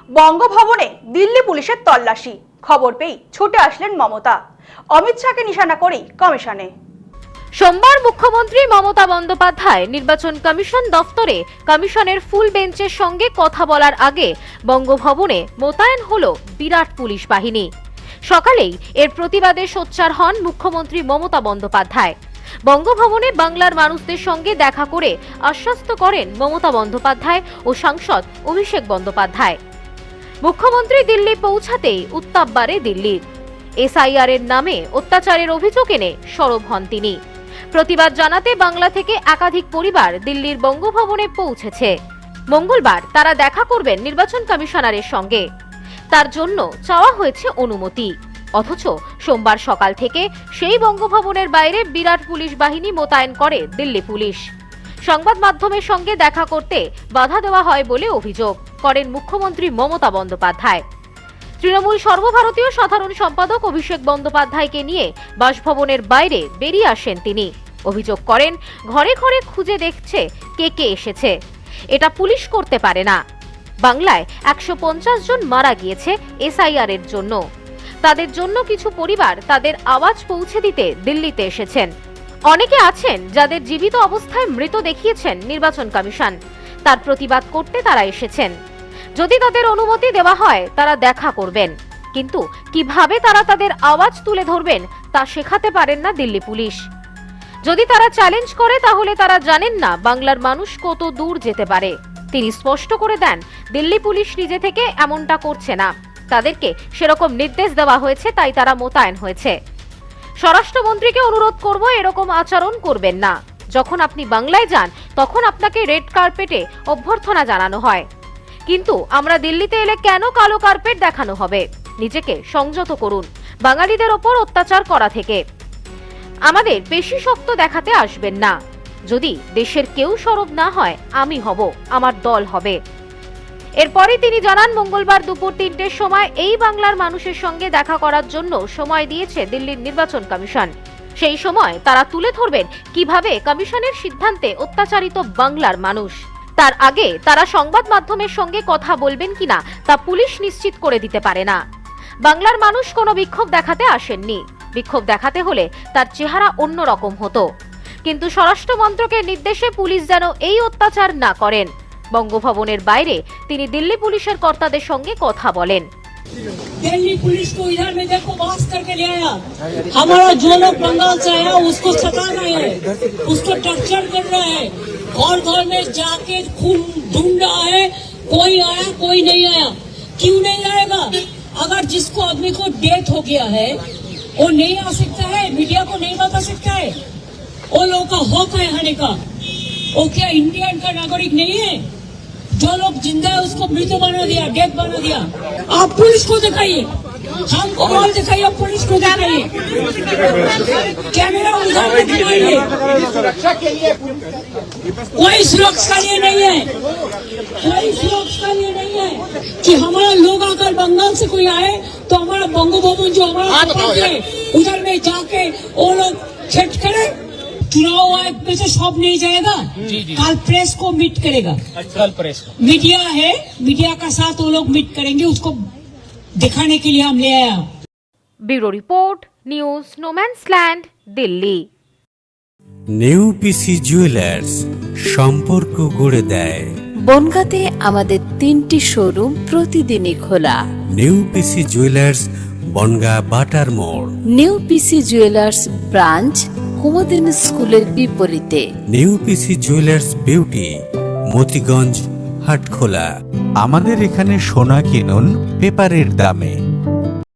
বঙ্গভবনে দিল্লি পুলিশের তল্লাশি, খবর পেয়ে ছুটে আসলেন মমতা। অমিত শাহকে নিশানা করেই কমিশনে। সোমবার মুখ্যমন্ত্রী মমতা বন্দ্যোপাধ্যায় নির্বাচন কমিশন দফতরে কমিশনের ফুল বেঞ্চের সঙ্গে কথা বলার আগে বঙ্গভবনে মোতায়েন হলো বিরাট পুলিশ বাহিনী। সকালেই এর প্রতিবাদে সোচ্চার হন মুখ্যমন্ত্রী মমতা বন্দ্যোপাধ্যায়। বঙ্গভবনে বাংলার মানুষদের সঙ্গে দেখা করে আশ্বস্ত করেন মমতা বন্দ্যোপাধ্যায় ও সাংসদ অভিষেক বন্দ্যোপাধ্যায়। মুখ্যমন্ত্রী দিল্লি পৌঁছাতেই উত্তাপ বাড়ে দিল্লির। এসআইআর এর নামে অত্যাচারের অভিযোগ এনে সরব হন তিনি। প্রতিবাদ জানাতে বাংলা থেকে একাধিক পরিবার দিল্লির বঙ্গভবনে পৌঁছেছে। মঙ্গলবার তারা দেখা করবেন নির্বাচন কমিশনারের সঙ্গে। তার জন্য চাওয়া হয়েছে অনুমতি, অথচ সোমবার সকাল থেকে সেই বঙ্গভবনের বাইরে বিরাট পুলিশ বাহিনী মোতায়েন করে দিল্লি পুলিশ। সংবাদ মাধ্যমের সঙ্গে দেখা করতে বাধা দেওয়া হয় বলে অভিযোগ করেন মুখ্যমন্ত্রী মমতা বন্দ্যোপাধ্যায়। তৃণমূল সর্বভারতীয় সাধারণ সম্পাদক অভিষেক বন্দ্যোপাধ্যায়কে নিয়ে বাসভবনের বাইরে বেরিয়ে আসেন তিনি। অভিযোগ করেন ঘরে ঘরে খুঁজে দেখছে কে কে এসেছে, এটা পুলিশ করতে পারে না। বাংলায় 150 জন মারা গিয়েছে এসআইআর এর জন্য। তাদের জন্য কিছু পরিবার তাদের আওয়াজ পৌঁছে দিতে দিল্লিতে এসেছেন। অনেকে আছেন যাদের জীবিত অবস্থায় মৃত দেখিয়েছেন নির্বাচন কমিশন, তার প্রতিবাদ করতে তারা এসেছেন। যদি তাদের অনুমতি দেওয়া হয় তারা দেখা করবেন, কিন্তু কিভাবে তারা তাদের আওয়াজ তুলে ধরবেন তা শেখাতে পারেন না দিল্লি পুলিশ। যদি তারা চ্যালেঞ্জ করে তাহলে তারা জানেন না বাংলার মানুষ কত দূর যেতে পারে। তিনি স্পষ্ট করে দেন দিল্লি পুলিশ নিজে থেকে এমনটা করছে না, তাদেরকে সেরকম নির্দেশ দেওয়া হয়েছে, তাই তারা মোতায়েন হয়েছে। স্বরাষ্ট্রমন্ত্রীকে অনুরোধ করব এরকম আচরণ করবেন না। যখন আপনি বাংলায় যান তখন আপনাকে রেড কার্পেটে অভ্যর্থনা জানানো হয়, কিন্তু আমরা দিল্লিতে এলে কেন কালো কার্পেট দেখানো হবে? নিজেকে সংযত করুন বাঙালিদের ওপর অত্যাচার করা থেকে। আমাদের বেশি শক্ত দেখাতে আসবেন না। যদি দেশের কেউ সরব না হয় আমি হব, আমার দল হবে। এরপরই তিনি জানান মঙ্গলবার দুপুর 3টের সময় এই বাংলার মানুষের সঙ্গে দেখা করার জন্য সময় দিয়েছে দিল্লির নির্বাচন কমিশন। সেই সময় তারা তুলে ধরবেন কিভাবে কমিশনের সিদ্ধান্তে অত্যাচারিত বাংলার মানুষ। তার আগে তারা সংবাদ মাধ্যমের সঙ্গে কথা বলবেন কিনা তা পুলিশ নিশ্চিত করে দিতে পারে না। বাংলার মানুষ কোনো বিক্ষোভ দেখাতে আসেননি। বিক্ষোভ দেখাতে হলে তার চেহারা অন্যরকম হতো, কিন্তু স্বরাষ্ট্র মন্ত্রকের নির্দেশে পুলিশ যেন এই অত্যাচার না করেন। বঙ্গভবনের বাইরে তিনি দিল্লি পুলিশের কর্তাদের সঙ্গে কথা বলেন। दिल्ली पुलिस को इधर में देखो बास करके ले आया। हमारा जो लोग बंगाल से आया उसको सता रहे हैं, उसको टॉर्चर कर रहे हैं, घर घर में जाके खून ढूंढ रहा है। कोई आया कोई नहीं आया। क्यों नहीं आएगा? अगर जिसको आदमी को डेथ हो गया है वो नहीं आ सकता है, मीडिया को नहीं बता सकता है। वो लोगों का हक है आने का। वो क्या इंडियन का नागरिक नहीं है? जो लोग जिंदा है उसको मृत बना दिया, डेथ बना दिया। आप पुलिस को दिखाइए, हमको माल दिखाइए, पुलिस को दिखाइए, कैमरा उधर में दिखाइए। कोई सुरक्षा लिए नहीं है, कोई सुरक्षा लिए नहीं है कि हमारा लोग अगर बंगाल से कोई आए तो हमारा बंगोभवन जो हमारा है उधर में जाके वो लोग छेट करे। चुनाव आयोग में से सब नहीं जाएगा, कल प्रेस को मीट करेगा। कल प्रेस को मीडिया है, मीडिया का साथ वो लोग मीट करेंगे, उसको दिखाने के लिए हम ले आया। Bureau report, news no man's land, Delhi. New PC jewellers সম্পর্ক গড়ে দেয়। বনগাঁতে আমাদের 3টি শোরুম প্রতিদিনই খোলা। নিউ পিসি জুয়েলার্স বনগাঁ বাটার মোড়। New PC jewellers branch Kumudini স্কুলের বিপরীতে। New PC jewellers beauty Motiganj Hatkhola. আমাদের এখানে সোনা কিনুন পেপারের দামে।